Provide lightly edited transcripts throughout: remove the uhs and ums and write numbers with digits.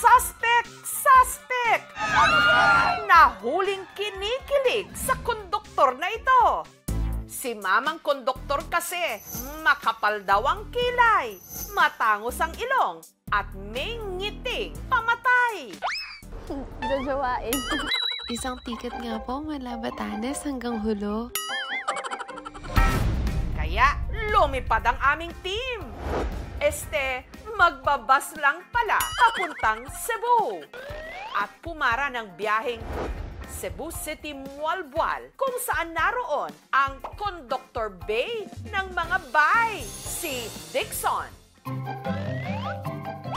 Suspect! Suspect! Nahuling kinikilig sa konduktor na ito. Si mamang konduktor kasi, makapal daw ang kilay, matangos ang ilong, at may ngiting pamatay. Jajawain. Isang ticket nga po mula Batanes hanggang Hulo. Kaya lumipad ang aming team. Magbabas lang pala papuntang Cebu. At pumara ng biyaheng Cebu City Mualbual kung saan naroon ang Conductor Bay ng mga bay, si Dixon.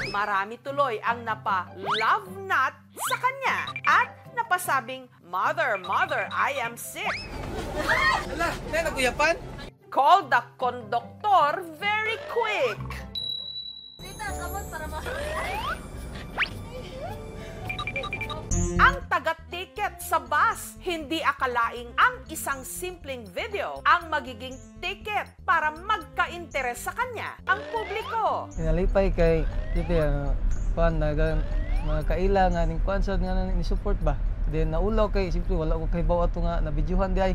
Marami tuloy ang napa-love knot sa kanya at napasabing, Mother, Mother, I am sick. Ala, may naguyapan? Call the conductor very quick. Ang taga-ticket sa bus, hindi akalaing ang isang simpleng video ang magiging ticket para magka-interes sa kanya ang publiko. Nalipay kay pan mga kailangan ng konsert nga ni support ba. Then naulaw kay simple wala ko kay bawa to nga na videohan di ay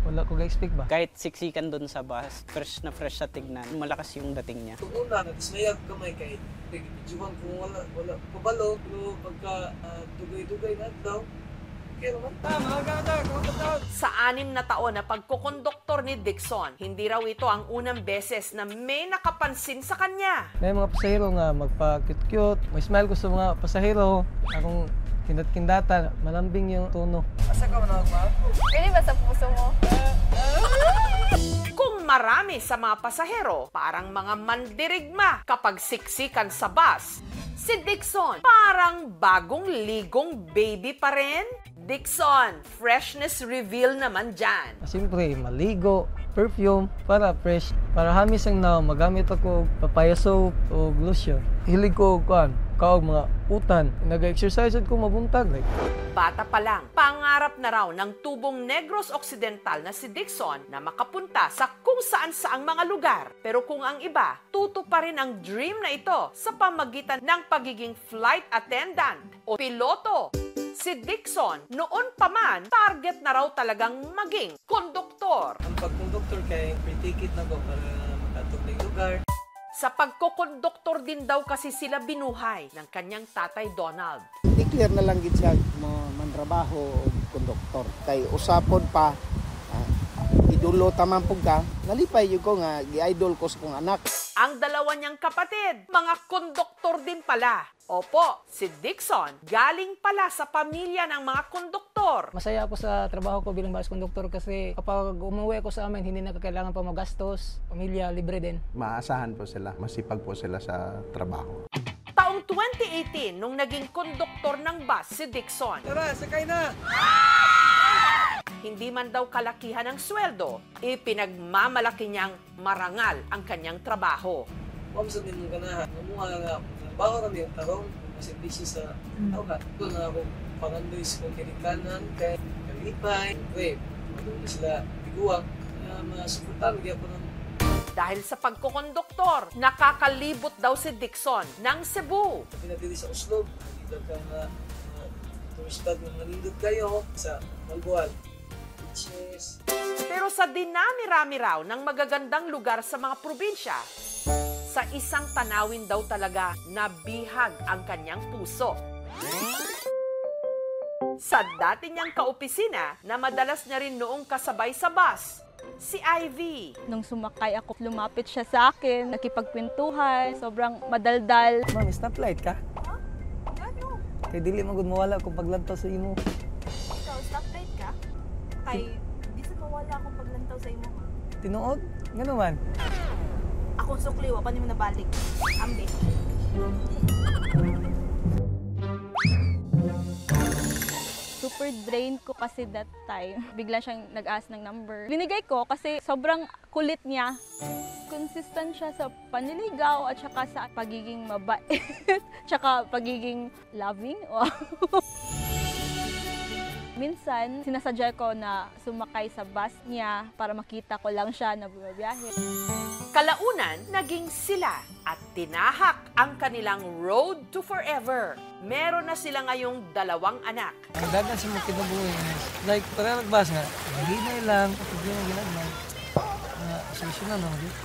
wala ko ga-expect ba. Kahit siksikan doon sa bus, fresh na fresh sa tignan, malakas yung dating niya. Kung una, nagsmayag kamay kay videohan kung wala pabalo, pero pagka dugay-dugay na daw, okay naman. Sa 6 na taon na pagkukonduktor ni Dixon, hindi raw ito ang unang beses na may nakapansin sa kanya. May mga pasahero nga magpa-cute-cute, may smile ko sa mga pasahero, akong kindat-kindatan, malambing yung tono. Asa ka manawag ma? Pwede ba sa puso mo? Kung marami sa mga pasahero, parang mga mandirigma kapag siksikan sa bus. Si Dixon, parang bagong ligong baby pa rin. Dixon, freshness reveal naman dyan. Siyempre, maligo, perfume, para fresh. Para hamis ang now, magamit ako papaya soap o lotion. Hilig ko kaog mga utan. Nag-exercise ko mabuntag. Bata pa lang, pangarap na raw ng tubong Negros Occidental na si Dixon na makapunta sa kung saan-saang mga lugar. Pero kung ang iba, tuto pa rin ang dream na ito sa pamagitan ng pagiging flight attendant o piloto. Si Dixon, noon pa man, target na raw talagang maging konduktor. Ang pagkonduktor kay free ticket na ko para makatog ng lugar. Sa pagkokonduktor din daw kasi sila binuhay ng kanyang tatay Donald. I-clear na lang gid siya mo mantrabaho og konduktor. Kay usapon pa idulo taman pug ka, nalipay yun ko nga gi-idol ko sa kong anak. Ang dalawa niyang kapatid, mga konduktor din pala. Opo, si Dixon, galing pala sa pamilya ng mga konduktor. Masaya ako sa trabaho ko bilang bus conductor kasi kapag umuwi ako sa amin, hindi na kailangan pa magastos. Pamilya, libre din. Maasahan po sila, masipag po sila sa trabaho. Taong 2018, nung naging konduktor ng bus si Dixon. Tara, sakay na! Hindi man daw kalakihan ng sweldo, ipinagmamalaki niyang marangal ang kanyang trabaho. Ma'am, sabihin mo ka na, mamuha nga, trabaho kami ang tarong, kasi busy sa tawag. Doon na ako pangandoy sa kinikanan, kay kalipay, madumi sila biguang, na masuportan, kaya po ng dahil sa pagkokonduktor, nakakalibot daw si Dixon ng Cebu. pinadili sa Oslo, dito ka nga turistad ng nalindot kayo sa Malbual. Beaches. Pero sa dinami-rami raw ng magagandang lugar sa mga probinsya, sa isang tanawin daw talaga nabihag ang kanyang puso. Sa dati niyang kaopisina na madalas niya rin noong kasabay sa bus, si Ivy. Nung sumakay ako, lumapit siya sa akin, nakipagkwentuhan, sobrang madaldal. Ma'am, stoplight ka? Ano? Kay dili magud mawala kung paglantaw sa imo. Ikaw, stoplight ka? Kay, di sa mawala akong paglantaw sa imo. Tinuod? Nga naman. Akong sukli, wa pa ni mo nabalik. Ambi. Super drained ko kasi that time. Bigla siyang nag-ask ng number. Binigay ko kasi sobrang kulit niya. Consistent siya sa panliligaw at saka sa pagiging mabait. Tsaka pagiging loving. Minsan, sinasadya ko na sumakay sa bus niya para makita ko lang siya na bumabiyahe. Kalaunan, naging sila at tinahak ang kanilang road to forever. Meron na sila ngayong 2 anak. Ang dagan sa mga kinabuhi. Like, para nagbas nga, maginay lang, kapag yung ginagman. Solusyonan naman dito.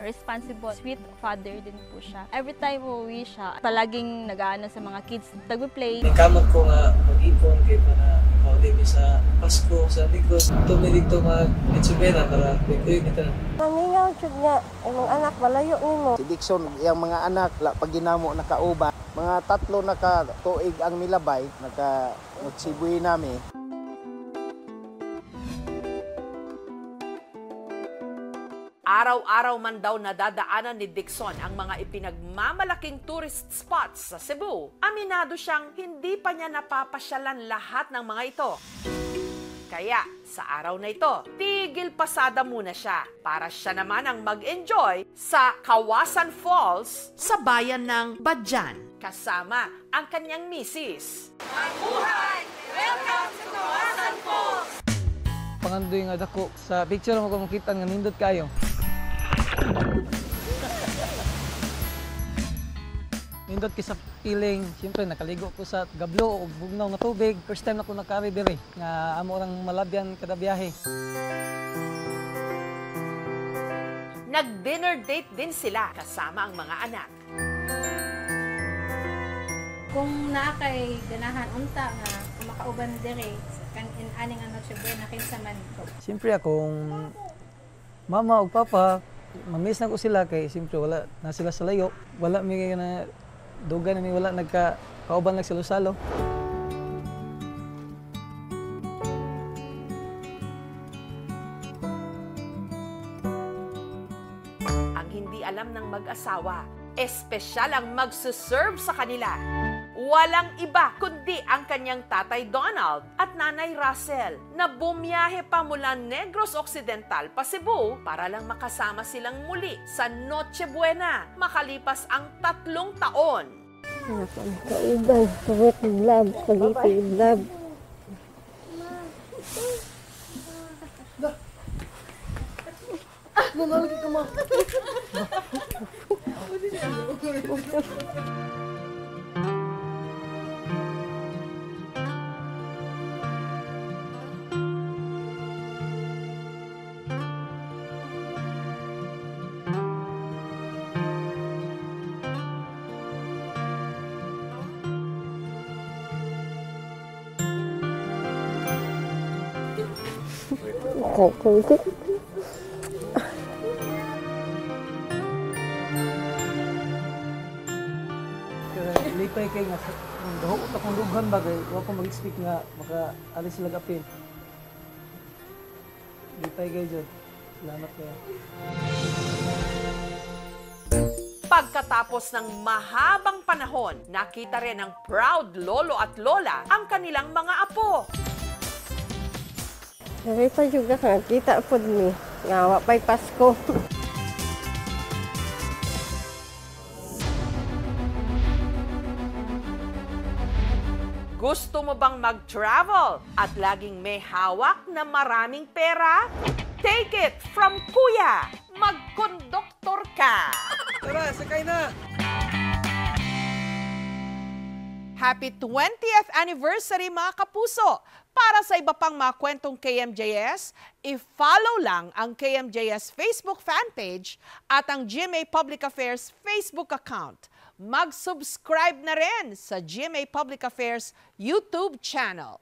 Responsible, sweet father din po siya. Every time uuwi siya, palaging nag-aano sa mga kids, nagbe-play. Kamot ko nga mag-ipon kay para makaulimi sa Pasko, sa Negros. Tumilig to mag-itsubena para kuy kita. Mamingaw jud nga imong anak walayo nimo. Si Dixon, yung mga anak, pag ginamo nakauban, mga 3 na ka tuig ang milabay, nagsibuhi namin. Araw-araw man daw nadadaanan ni Dixon ang mga ipinagmamalaking tourist spots sa Cebu. Aminado siyang hindi pa niya napapasyalan lahat ng mga ito. Kaya sa araw na ito, tigil pasada muna siya para siya naman ang mag-enjoy sa Kawasan Falls sa bayan ng Badjan kasama ang kanyang misis. Mabuhay! Welcome to Kawasan Falls! Pangandoy nga dako sa picture mo kung makita nga nindot kayo. Nindot sa feeling, siyempre nakaligo ko sa gablo o bugnaw nga tubig. First time na ko nakari diri nga amo orang malabyan kada biyahe. Nag-dinner date din sila kasama ang mga anak. Kung naa kay ganahan unta nga makauban dire kan aning ano siya buena kinsa man ko. Siyempre akong mama o papa, mamiss na ko sila kay siyempre wala na sila sa layo. Wala mi na dugan na mi wala nagka-kauban lang salo-salo. Ang hindi alam ng mag-asawa, espesyal ang magsuserve sa kanila. Walang iba kundi ang kanyang tatay Donald at nanay Russell na bumiyahe pa mula Negros Occidental pa Cebu para lang makasama silang muli sa Noche Buena makalipas ang 3 taon. Kauban, kawit love, kagiti love. Nanalagi ka ma. Kagiti. Lipay kay nga daho ko akong lughan bagay, wa ko mag-speak nga maka-alis sila gapin. Lipay kay jud. Salamat kayo. Pagkatapos ng mahabang panahon, nakita rin ng proud lolo at lola ang kanilang mga apo. Nakita juga ka, kita po ni. Nga, wapay Pasko. Gusto mo bang mag-travel at laging may hawak na maraming pera? Take it from Kuya! Mag-konduktor ka! Tara, sakay na! Happy 20th anniversary mga kapuso! Para sa iba pang mga kwentong KMJS, i-follow lang ang KMJS Facebook fanpage at ang GMA Public Affairs Facebook account. Mag-subscribe na rin sa GMA Public Affairs YouTube channel.